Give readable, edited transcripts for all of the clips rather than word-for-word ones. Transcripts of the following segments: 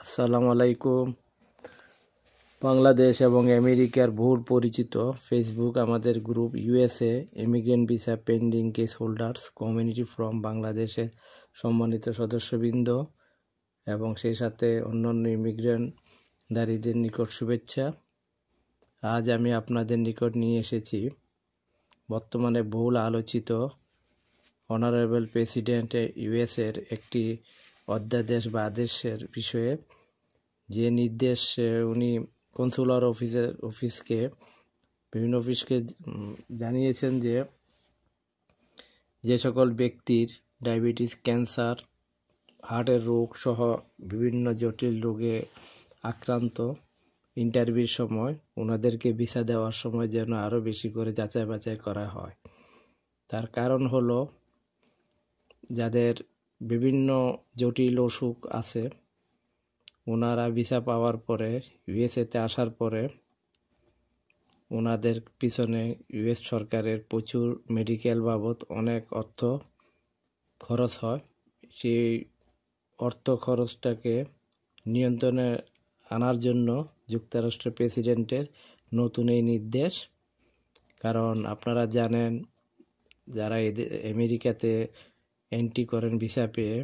আসসালামু আলাইকুম। বাংলাদেশ এবং আমেরিকার বহুল পরিচিত ফেসবুক আমাদের group USA immigrant visa pending case holders community from বাংলাদেশের সম্মানিত সদস্যবৃন্দ এবং সেই সাথে অন্যান্য ইমিগ্রেন্টধারীদের নিকট শুভেচ্ছা। আজ আমি আপনাদের নিকট নিয়ে এসেছি বর্তমানে বহুল আলোচিত অনারেবল প্রেসিডেন্ট ইউএসএর একটি অধ্যাদেশ বা আদেশের বিষয়ে, যে নির্দেশ উনি কনসুলার অফিসকে বিভিন্ন অফিসকে জানিয়েছেন যে সকল ব্যক্তির ডায়াবেটিস, ক্যান্সার, হার্টের রোগ সহ বিভিন্ন জটিল রোগে আক্রান্ত ইন্টারভিউর সময় ওনাদেরকে ভিসা দেওয়ার সময় যেন আরও বেশি করে যাচাই বাছাই করা হয়। তার কারণ হলো, যাদের বিভিন্ন জটিল অসুখ আছে ওনারা ভিসা পাওয়ার পরে ইউএসএতে আসার পরে ওনাদের পিছনে ইউএস সরকারের প্রচুর মেডিকেল বাবদ অনেক অর্থ খরচ হয়। সেই অর্থ খরচটাকে নিয়ন্ত্রণে আনার জন্য যুক্তরাষ্ট্রের প্রেসিডেন্টের নতুন এই নির্দেশ। কারণ আপনারা জানেন, যারা আমেরিকাতে এন্ট্রি করেন ভিসা পেয়ে,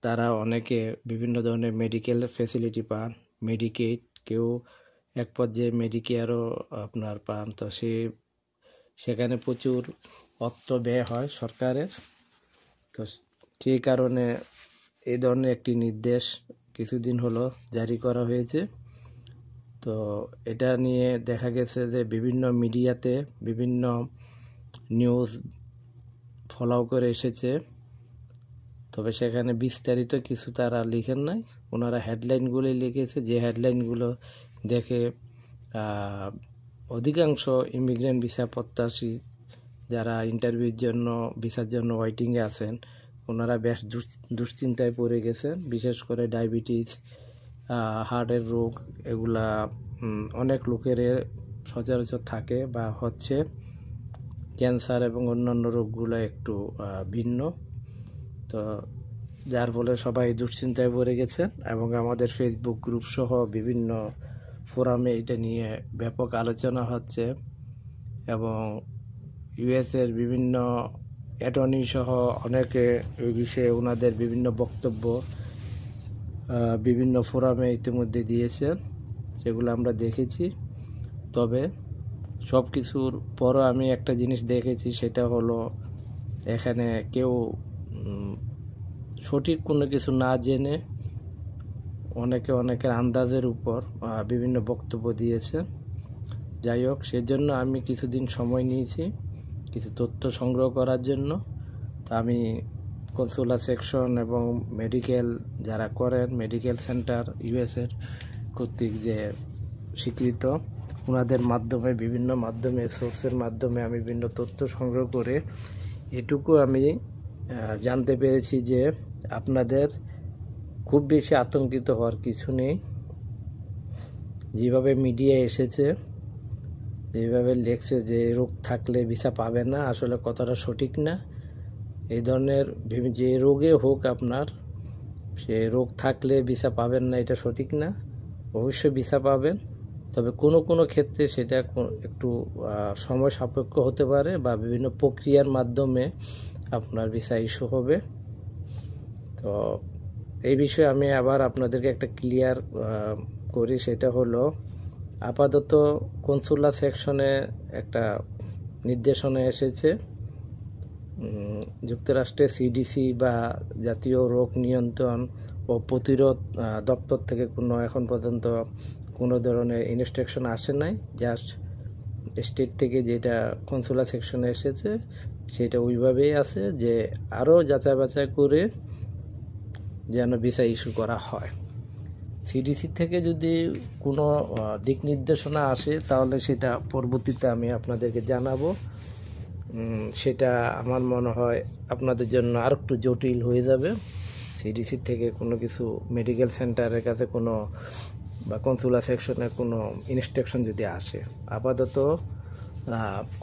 তারা অনেকে বিভিন্ন ধরনের মেডিকেল ফ্যাসিলিটি পান, মেডিকেড, কেউ এক পর্যায়ে মেডিকেয়ারও আপনার পান। তো সেখানে প্রচুর অর্থ ব্যয় হয় সরকারের। তো সেই কারণে এই ধরনের একটি নির্দেশ কিছুদিন হলো জারি করা হয়েছে। তো এটা নিয়ে দেখা গেছে যে বিভিন্ন মিডিয়াতে বিভিন্ন নিউজ ফলো করে এসেছে, তবে সেখানে বিস্তারিত কিছু তারা লিখেন নাই। ওনারা হেডলাইনগুলি লিখেছে, যে হেডলাইনগুলো দেখে অধিকাংশ ইমিগ্রেন্ট ভিসা প্রত্যাশী যারা ইন্টারভিউর জন্য ভিসার জন্য ওয়েটিংয়ে আছেন ওনারা বেশ দুশ্চিন্তায় পড়ে গেছেন। বিশেষ করে ডায়াবেটিস, হার্টের রোগ, এগুলা অনেক লোকের সচরাচর থাকে বা হচ্ছে। ক্যান্সার এবং অন্যান্য রোগগুলো একটু ভিন্ন। তো যার ফলে সবাই দুশ্চিন্তায় পড়ে গেছেন এবং আমাদের ফেসবুক গ্রুপ সহ বিভিন্ন ফোরামে এটা নিয়ে ব্যাপক আলোচনা হচ্ছে এবং ইউএসের বিভিন্ন অ্যাটর্নি সহ অনেকে এই বিষয়ে ওনাদের বিভিন্ন বক্তব্য বিভিন্ন ফোরামে ইতিমধ্যে দিয়েছেন, সেগুলো আমরা দেখেছি। তবে সব কিছুর পরও আমি একটা জিনিস দেখেছি, সেটা হলো এখানে কেউ সঠিক কোনো কিছু না জেনে অনেকের আন্দাজের উপর বিভিন্ন বক্তব্য দিয়েছে। যাই হোক, সেজন্য আমি কিছুদিন সময় নিয়েছি কিছু তথ্য সংগ্রহ করার জন্য। তো আমি কনসুলার সেকশন এবং মেডিকেল যারা করেন, মেডিকেল সেন্টার ইউএসের কর্তৃক যে স্বীকৃত, ওনাদের মাধ্যমে বিভিন্ন সোর্সের মাধ্যমে আমি বিভিন্ন তথ্য সংগ্রহ করে এটুকু আমি জানতে পেরেছি যে আপনাদের খুব বেশি আতঙ্কিত হওয়ার কিছু নেই। যেভাবে মিডিয়া এসেছে, যেভাবে লেখছে যে রোগ থাকলে ভিসা পাবে না, আসলে কথাটা সঠিক না। এই ধরনের যে রোগে হোক আপনার, সে রোগ থাকলে ভিসা পাবেন না, এটা সঠিক না। অবশ্যই ভিসা পাবেন, তবে কোনো ক্ষেত্রে সেটা একটু সময় সাপেক্ষ হতে পারে বা বিভিন্ন প্রক্রিয়ার মাধ্যমে আপনার ভিসা ইস্যু হবে। তো এই বিষয়ে আমি আবার আপনাদেরকে একটা ক্লিয়ার করি, সেটা হলো আপাতত কনসুলার সেকশনে একটা নির্দেশনা এসেছে যুক্তরাষ্ট্রের সিডিসি বা জাতীয় রোগ নিয়ন্ত্রণ ও প্রতিরোধ দপ্তর থেকে এখন পর্যন্ত কোনো ধরনের ইনস্ট্রাকশন আসে নাই। জাস্ট স্টেট থেকে যেটা কনসুলার সেকশনে এসেছে সেটা ওইভাবেই আছে, যে আরও যাচাই বাছাই করে যেন ভিসা ইস্যু করা হয়। সিডিসি থেকে যদি কোনো দিক নির্দেশনা আসে তাহলে সেটা পরবর্তীতে আমি আপনাদেরকে জানাবো। সেটা আমার মনে হয় আপনাদের জন্য আর একটু জটিল হয়ে যাবে। সিডিসি থেকে কোনো কিছু মেডিকেল সেন্টারের কাছে কোনো বা কনসুলার সেকশনের কোনো ইনস্ট্রাকশন যদি আসে, আপাতত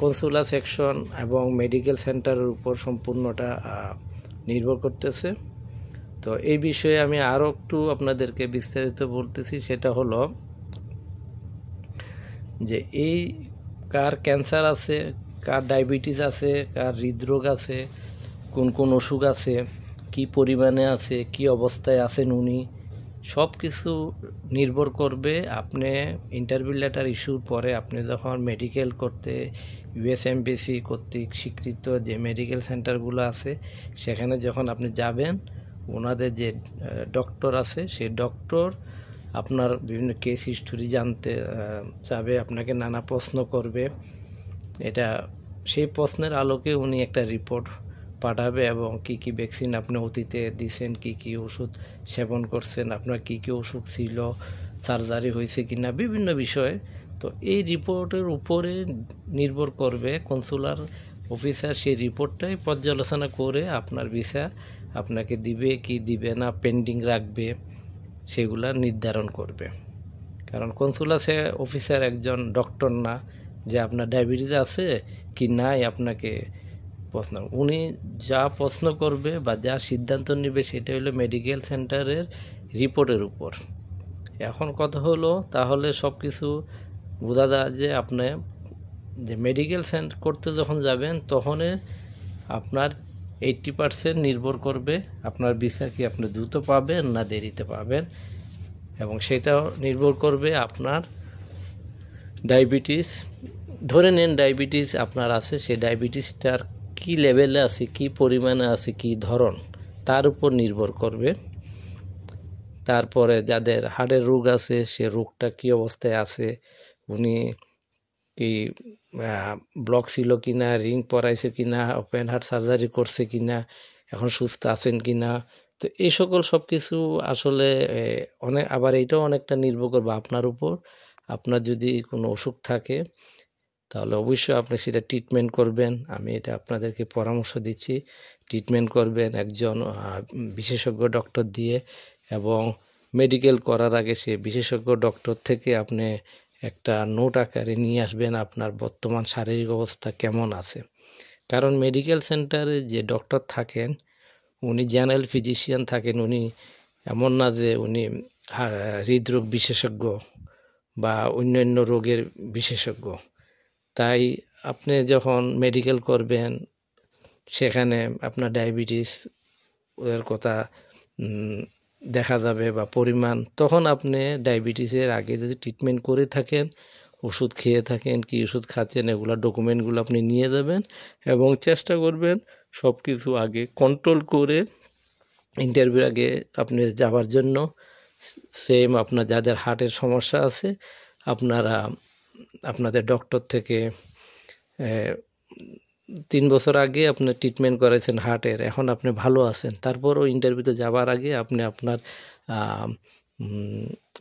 কনসুলার সেকশন এবং মেডিকেল সেন্টারের উপর সম্পূর্ণটা নির্ভর করতেছে। তো এই বিষয়ে আমি আরও একটু আপনাদেরকে বিস্তারিত বলতেছি, সেটা হলো যে এই কার ক্যান্সার আছে, কার ডায়াবেটিস আছে, কার হৃদরোগ আছে, কোন কোন অসুখ আছে, কি পরিমাণে আছে, কি অবস্থায় আছেন উনি, সব কিছু নির্ভর করবে আপনি ইন্টারভিউ লেটার ইস্যুর পরে আপনি যখন মেডিকেল করতে ইউএস এমবেসি কর্তৃক স্বীকৃত যে মেডিকেল সেন্টারগুলো আছে সেখানে যখন আপনি যাবেন, ওনাদের যে ডক্টর আছে সেই ডক্টর আপনার বিভিন্ন কেস হিস্টোরি জানতে চাবে, আপনাকে নানা প্রশ্ন করবে। এটা সেই প্রশ্নের আলোকে উনি একটা রিপোর্ট পাঠাবে এবং কি কি ভ্যাকসিন আপনি অতীতে দিয়েছেন, কি কি ওষুধ সেবন করছেন, আপনার কি কি অসুখ ছিল, সার্জারি হয়েছে কি না, বিভিন্ন বিষয়ে। তো এই রিপোর্টের উপরে নির্ভর করবে কনসুলার অফিসার সেই রিপোর্টটাই পর্যালোচনা করে আপনার ভিসা আপনাকে দিবে কি দিবে না, পেন্ডিং রাখবে, সেগুলা নির্ধারণ করবে। কারণ কনসুলার অফিসার একজন ডক্টর না যে আপনার ডায়াবেটিস আছে কি নাই আপনাকে প্রশ্ন, উনি যা প্রশ্ন করবে বা যা সিদ্ধান্ত নেবে সেটা হলো মেডিকেল সেন্টারের রিপোর্টের উপর। এখন কথা হলো তাহলে সব কিছু বোঝা যায় যে আপনি যে মেডিকেল সেন্টার করতে যখন যাবেন তখন আপনার 80% নির্ভর করবে আপনার ভিসা কি আপনি দ্রুত পাবেন না দেরিতে পাবেন, এবং সেটাও নির্ভর করবে আপনার ডায়াবেটিস। ধরে নেন ডায়াবেটিস আপনার আছে, সেই ডায়াবেটিসটার কি লেভেলে আছে, কি পরিমাণে আছে, কি ধরন, তার উপর নির্ভর করবে। তারপরে যাদের হার্টের রোগ আছে সে রোগটা কি অবস্থায় আছে, উনি কি ব্লক ছিল কিনা, রিং পরাইছে কিনা, ওপেন হার্ট সার্জারি করছে কিনা, এখন সুস্থ আছেন কিনা। তো এই সকল সব কিছু আসলে অনেক, আবার এইটাও অনেকটা নির্ভর করবে আপনার উপর। আপনার যদি কোনো অসুখ থাকে তাহলে অবশ্যই আপনি সেটা ট্রিটমেন্ট করবেন, আমি এটা আপনাদেরকে পরামর্শ দিচ্ছি। ট্রিটমেন্ট করবেন একজন বিশেষজ্ঞ ডক্টর দিয়ে, এবং মেডিকেল করার আগে সে বিশেষজ্ঞ ডক্টর থেকে আপনি একটা নোট আকারে নিয়ে আসবেন আপনার বর্তমান শারীরিক অবস্থা কেমন আছে। কারণ মেডিকেল সেন্টারে যে ডক্টর থাকেন উনি জেনারেল ফিজিশিয়ান থাকেন, উনি এমন না যে উনি হৃদরোগ বিশেষজ্ঞ বা অন্যান্য রোগের বিশেষজ্ঞ। তাই আপনি যখন মেডিকেল করবেন সেখানে আপনার ডায়াবেটিস এর কথা দেখা যাবে বা পরিমাণ, তখন আপনি ডায়াবেটিসের আগে যদি ট্রিটমেন্ট করে থাকেন, ওষুধ খেয়ে থাকেন, কি ওষুধ খাচ্ছেন, এগুলো ডকুমেন্টগুলো আপনি নিয়ে যাবেন এবং চেষ্টা করবেন সব কিছু আগে কন্ট্রোল করে ইন্টারভিউর আগে আপনি যাওয়ার জন্য। সেম আপনার যাদের হার্টের সমস্যা আছে আপনারা আপনাদের ডক্টর থেকে 3 বছর আগে আপনি ট্রিটমেন্ট করেছেন হার্টের, এখন আপনি ভালো আছেন, তারপরও ইন্টারভিউতে যাওয়ার আগে আপনি আপনার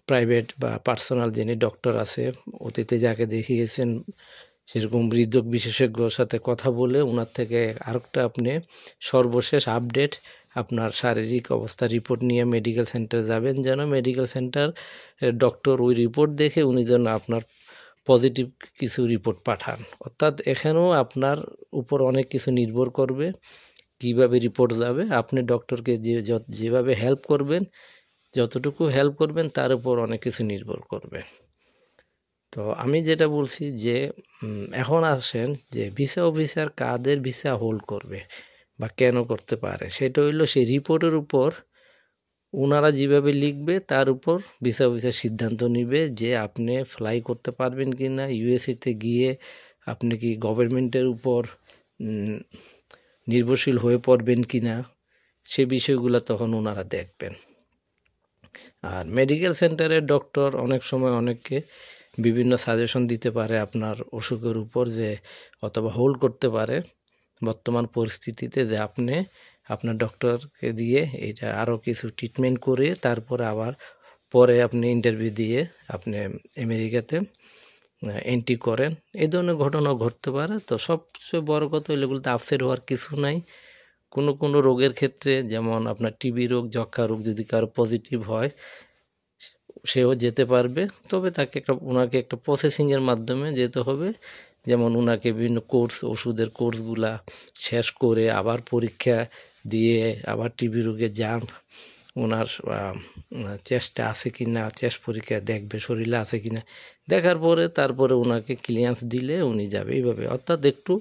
প্রাইভেট বা পার্সোনাল যিনি ডক্টর আছে অতীতে যাকে দেখিয়েছেন সেরকম হৃদরোগ বিশেষজ্ঞর সাথে কথা বলে ওনার থেকে আরেকটা আপনি সর্বশেষ আপডেট আপনার শারীরিক অবস্থা রিপোর্ট নিয়ে মেডিকেল সেন্টারে যাবেন, যেন মেডিকেল সেন্টার ডক্টর ওই রিপোর্ট দেখে উনি যেন আপনার পজিটিভ কিছু রিপোর্ট পাঠান। অর্থাৎ এখানেও আপনার উপর অনেক কিছু নির্ভর করবে কিভাবে রিপোর্ট যাবে। আপনি ডক্টরকে যেভাবে হেল্প করবেন, যতটুকু হেল্প করবেন তার উপর অনেক কিছু নির্ভর করবে। তো আমি যেটা বলছি যে এখন আসেন যে ভিসা অফিসার কাদের ভিসা হোল্ড করবে বা কেন করতে পারে, সেটা হইলো সেই রিপোর্টের উপর ওনারা যেভাবে লিখবে তার উপর ভিসা অফিসার সিদ্ধান্ত নেবে যে আপনি ফ্লাই করতে পারবেন কি না, ইউএসএতে গিয়ে আপনি কি গভর্নমেন্টের উপর নির্ভরশীল হয়ে পড়বেন কি না, সে বিষয়গুলো তখন ওনারা দেখবেন। আর মেডিকেল সেন্টারের ডক্টর অনেক সময় অনেককে বিভিন্ন সাজেশন দিতে পারে আপনার অসুখের উপর, যে অথবা হোল্ড করতে পারে বর্তমান পরিস্থিতিতে যে আপনি আপনার ডক্টরকে দিয়ে এটা আরও কিছু ট্রিটমেন্ট করে তারপরে আবার পরে আপনি ইন্টারভিউ দিয়ে আপনি আমেরিকাতে এন্ট্রি করেন। এই ধরনের ঘটনা ঘটতে পারে। তো সবচেয়ে বড় কথা এগুলোতে আপসেট হওয়ার কিছু নাই। কোনো রোগের ক্ষেত্রে যেমন আপনার টিবি রোগ, যক্ষা রোগ যদি কারো পজিটিভ হয় সেও যেতে পারবে, তবে তাকে ওনাকে একটা প্রসেসিংয়ের মাধ্যমে যেতে হবে। যেমন ওনাকে বিভিন্ন কোর্স, ওষুধের কোর্সগুলা শেষ করে আবার পরীক্ষা দিয়ে আবার টিবি রোগে ওনার চেস্টটা আছে কি না, চেস্ট পরীক্ষা দেখবে শরীরে আছে কি না, দেখার পরে তারপরে ওনাকে ক্লিয়ারেন্স দিলে উনি যাবে এইভাবে। অর্থাৎ একটু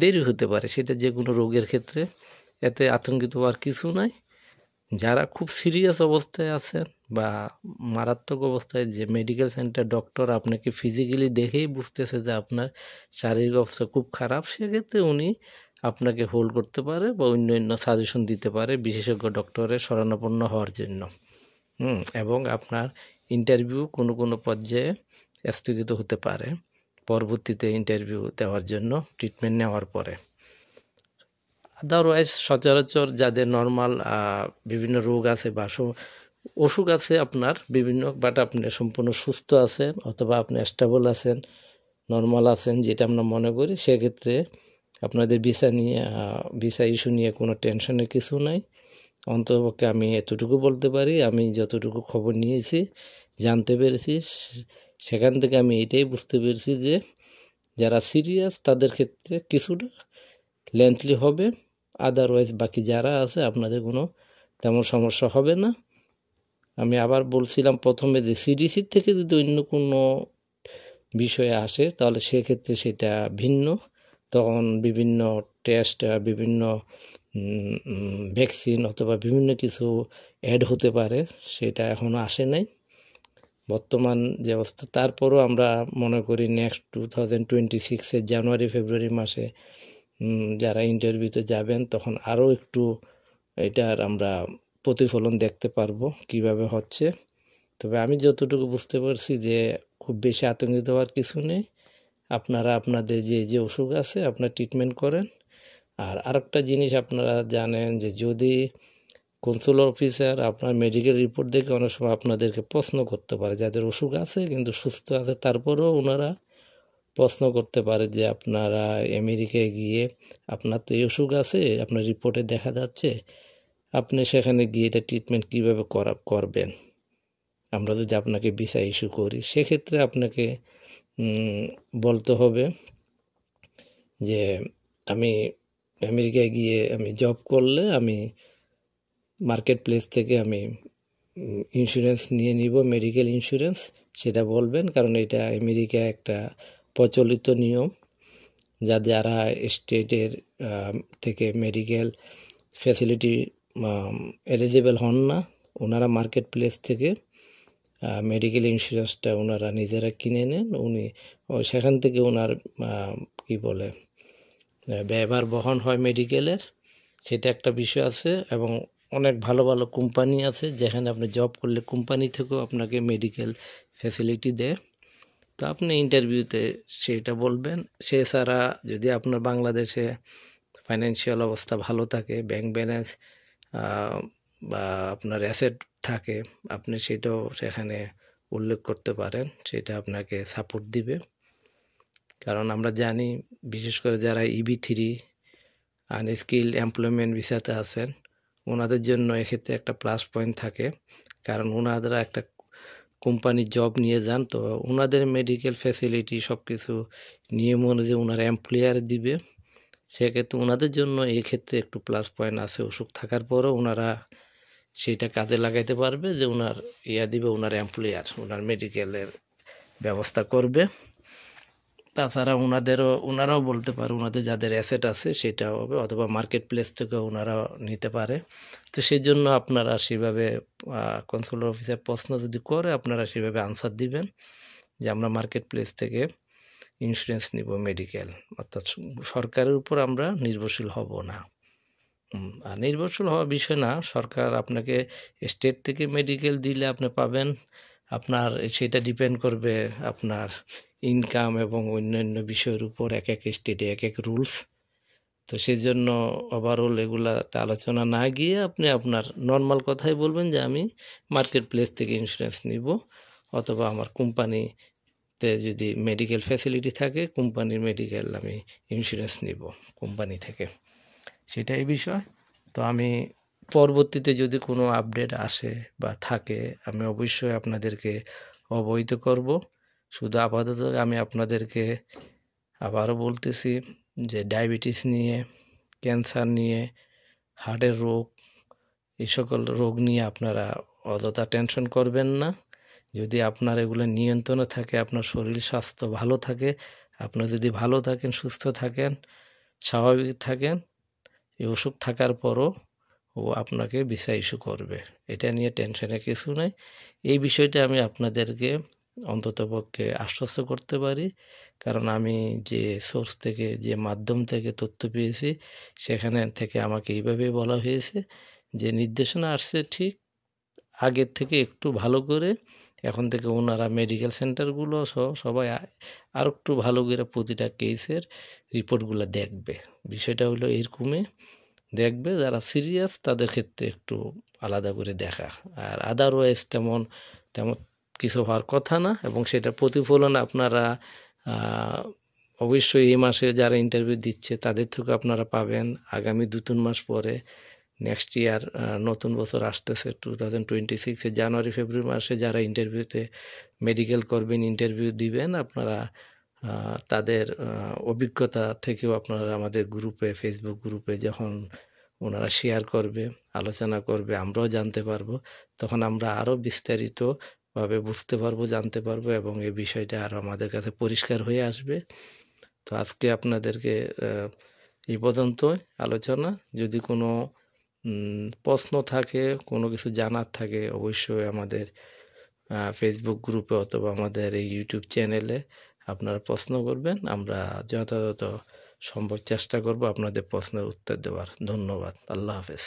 দেরি হতে পারে, সেটা যে কোনো রোগের ক্ষেত্রে, এতে আতঙ্কিত হওয়ার কিছু নাই। যারা খুব সিরিয়াস অবস্থায় আছেন বা মারাত্মক অবস্থায়, যে মেডিকেল সেন্টার ডক্টর আপনাকে ফিজিক্যালি দেখেই বুঝতেছে যে আপনার শারীরিক অবস্থা খুব খারাপ, সেক্ষেত্রে উনি আপনাকে হোল্ড করতে পারে বা অন্য সাজেশন দিতে পারে বিশেষজ্ঞ ডক্টরের শরণাপন্ন হওয়ার জন্য। এবং আপনার ইন্টারভিউ কোনো পর্যায়ে স্থগিত হতে পারে পরবর্তীতে ইন্টারভিউ দেওয়ার জন্য ট্রিটমেন্ট নেওয়ার পরে। আদারওয়াইজ সচরাচর যাদের নর্মাল বিভিন্ন রোগ আছে বা অসুখ আছে আপনার বিভিন্ন, বাট আপনি সম্পূর্ণ সুস্থ আছেন অথবা আপনি স্টেবল আছেন, নর্মাল আছেন যেটা আমরা মনে করি, সেক্ষেত্রে আপনাদের ভিসা ইস্যু নিয়ে কোনো টেনশনের কিছু নাই। অন্ততপক্ষে আমি এতটুকু বলতে পারি, আমি যতটুকু খবর নিয়েছি, জানতে পেরেছি, সেখান থেকে আমি এটাই বুঝতে পেরেছি যে যারা সিরিয়াস তাদের ক্ষেত্রে কিছুটা লেন্থলি হবে, আদারওয়াইজ বাকি যারা আছে আপনাদের কোনো তেমন সমস্যা হবে না। আমি আবার বলছিলাম প্রথমে যে সিডিসির থেকে যদি অন্য কোনো বিষয়ে আসে তাহলে সেক্ষেত্রে সেটা ভিন্ন, তখন বিভিন্ন টেস্ট, বিভিন্ন ভ্যাকসিন অথবা বিভিন্ন কিছু অ্যাড হতে পারে, সেটা এখনও আসে নাই বর্তমান যে অবস্থা। তারপরও আমরা মনে করি নেক্সট 2026 জানুয়ারি ফেব্রুয়ারি মাসে যারা ইন্টারভিউতে যাবেন তখন আরও একটু এটার আমরা প্রতিফলন দেখতে পারবো কিভাবে হচ্ছে। তবে আমি যতটুকু বুঝতে পারছি যে খুব বেশি আতঙ্কিত হওয়ার কিছু নেই। আপনারা আপনাদের যে অসুখ আছে আপনার ট্রিটমেন্ট করেন। আর আরেকটা জিনিস আপনারা জানেন যে যদি কনসুলার অফিসার আপনার মেডিকেল রিপোর্ট দেখে অনেক সময় আপনাদেরকে প্রশ্ন করতে পারে, যাদের অসুখ আছে কিন্তু সুস্থ আছে তারপরেও ওনারা প্রশ্ন করতে পারে যে আপনারা আমেরিকায় গিয়ে আপনার তো এই অসুখ আছে, আপনার রিপোর্টে দেখা যাচ্ছে, আপনি সেখানে গিয়ে এটা ট্রিটমেন্ট কীভাবে করবেন আমরা যদি আপনাকে ভিসা ইস্যু করি। সেক্ষেত্রে আপনাকে বলতে হবে যে আমি আমেরিকায় গিয়ে আমি জব করলে আমি মার্কেট প্লেস থেকে আমি ইন্স্যুরেন্স নিয়ে নিব, মেডিকেল ইন্স্যুরেন্স, সেটা বলবেন। কারণ এটা আমেরিকা একটা প্রচলিত নিয়ম, যারা স্টেটের থেকে মেডিকেল ফ্যাসিলিটি এলিজিবল হন না, ওনারা মার্কেট প্লেস থেকে মেডিকেল ইন্স্যুরেন্সটা ওনারা নিজেরা কিনে নেন। উনি সেখান থেকে ওনার কি বলে ব্যয়ভার বহন হয় মেডিকেলের, সেটা একটা বিষয় আছে। এবং অনেক ভালো ভালো কোম্পানি আছে যেখানে আপনি জব করলে কোম্পানি থেকেও আপনাকে মেডিকেল ফ্যাসিলিটি দেয়। তো আপনি ইন্টারভিউতে সেটা বলবেন। সে ছাড়া যদি আপনার বাংলাদেশে ফাইন্যান্সিয়াল অবস্থা ভালো থাকে, ব্যাংক ব্যালেন্স বা আপনার অ্যাসেট থাকে, আপনি সেটাও সেখানে উল্লেখ করতে পারেন, সেটা আপনাকে সাপোর্ট দিবে। কারণ আমরা জানি বিশেষ করে যারা EB3 আনস্কিল এমপ্লয়মেন্ট ভিসাতে আছেন ওনাদের জন্য এক্ষেত্রে একটা প্লাস পয়েন্ট থাকে, কারণ ওনারা একটা কোম্পানির জব নিয়ে যান, তো ওনাদের মেডিকেল ফ্যাসিলিটি সব কিছু নিয়ম অনুযায়ী ওনারা এমপ্লয়ার দিবে। সেক্ষেত্রে ওনাদের জন্য এই ক্ষেত্রে একটু প্লাস পয়েন্ট আছে, অসুখ থাকার পরও ওনারা সেইটা কাজে লাগাইতে পারবে যে ওনার দিবে, ওনার এমপ্লয়ার ওনার মেডিকেলের ব্যবস্থা করবে। তাছাড়া ওনারাও বলতে পারে ওনাদের যাদের অ্যাসেট আছে সেটা হবে, অথবা মার্কেট প্লেস থেকে ওনারা নিতে পারে। তো সেই জন্য আপনারা সেভাবে কনসুলার অফিসের প্রশ্ন যদি করে আপনারা সেভাবে আনসার দিবেন যে আমরা মার্কেট প্লেস থেকে ইন্স্যুরেন্স নিব মেডিকেল, অর্থাৎ সরকারের উপর আমরা নির্ভরশীল হব না। আর নির্ভরশীল হওয়ার বিষয় না, সরকার আপনাকে স্টেট থেকে মেডিকেল দিলে আপনি পাবেন, আপনার সেটা ডিপেন্ড করবে আপনার ইনকাম এবং অন্যান্য বিষয়ের উপর। এক এক স্টেটে এক এক রুলস, তো সেই জন্য ওভারঅল এগুলাতে আলোচনা না গিয়ে আপনি আপনার নর্মাল কথাই বলবেন যে আমি মার্কেট প্লেস থেকে ইন্স্যুরেন্স নিব, অথবা আমার কোম্পানিতে যদি মেডিকেল ফ্যাসিলিটি থাকে কোম্পানির মেডিকেল আমি ইন্স্যুরেন্স নিব কোম্পানি থেকে, সেটাই বিষয়। তো আমি পরবর্তীতে যদি কোনো আপডেট আসে বা থাকে আমি অবশ্যই আপনাদেরকে অবহিত করব। শুধু আপাতত আমি আপনাদেরকে আবারও বলতেছি যে ডায়াবেটিস নিয়ে, ক্যান্সার নিয়ে, হার্টের রোগ, এই সকল রোগ নিয়ে আপনারা অযথা টেনশন করবেন না। যদি আপনার এগুলো নিয়ন্ত্রণে থাকে, আপনার শরীর স্বাস্থ্য ভালো থাকে, আপনার যদি ভালো থাকেন, সুস্থ থাকেন, স্বাভাবিক থাকেন, এই অসুখ থাকার পরও ও আপনাকে ভিসা ইস্যু করবে। এটা নিয়ে টেনশনের কিছু নাই। এই বিষয়টা আমি আপনাদেরকে অন্ততপক্ষে আশ্বস্ত করতে পারি, কারণ আমি যে সোর্স থেকে, যে মাধ্যম থেকে তথ্য পেয়েছি, সেখানে থেকে আমাকে এইভাবে বলা হয়েছে যে নির্দেশনা আসছে ঠিক আগের থেকে একটু ভালো করে। এখন থেকে ওনারা মেডিকেল সেন্টারগুলো সহ সবাই আর একটু ভালো করে প্রতিটা কেসের রিপোর্টগুলো দেখবে। বিষয়টা হলো এরকমই, দেখবে যারা সিরিয়াস তাদের ক্ষেত্রে একটু আলাদা করে দেখা, আর আদারওয়াইজ তেমন তেমন কিছু হওয়ার কথা না। এবং সেটা প্রতিফলন আপনারা অবশ্যই এই মাসে যারা ইন্টারভিউ দিচ্ছে তাদের থেকে আপনারা পাবেন। আগামী 2-3 মাস পরে নেক্সট ইয়ার নতুন বছর আসতেছে 2026 জানুয়ারি ফেব্রুয়ারি মাসে যারা ইন্টারভিউতে মেডিকেল করবেন, ইন্টারভিউ দিবেন, আপনারা তাদের অভিজ্ঞতা থেকেও আপনারা আমাদের গ্রুপে, ফেসবুক গ্রুপে যখন ওনারা শেয়ার করবে, আলোচনা করবে, আমরাও জানতে পারবো, তখন আমরা আরও বিস্তারিতভাবে বুঝতে পারবো, জানতে পারবো, এবং এই বিষয়টা আরও আমাদের কাছে পরিষ্কার হয়ে আসবে। তো আজকে আপনাদেরকে এই পর্যন্তই আলোচনা। যদি কোনো প্রশ্ন থাকে, কোনো কিছু জানার থাকে, অবশ্যই আমাদের ফেসবুক গ্রুপে অথবা আমাদের এই ইউটিউব চ্যানেলে আপনারা প্রশ্ন করবেন। আমরা যথাযথ সম্ভব চেষ্টা করব আপনাদের প্রশ্নের উত্তর দেওয়ার। ধন্যবাদ। আল্লাহ হাফেজ।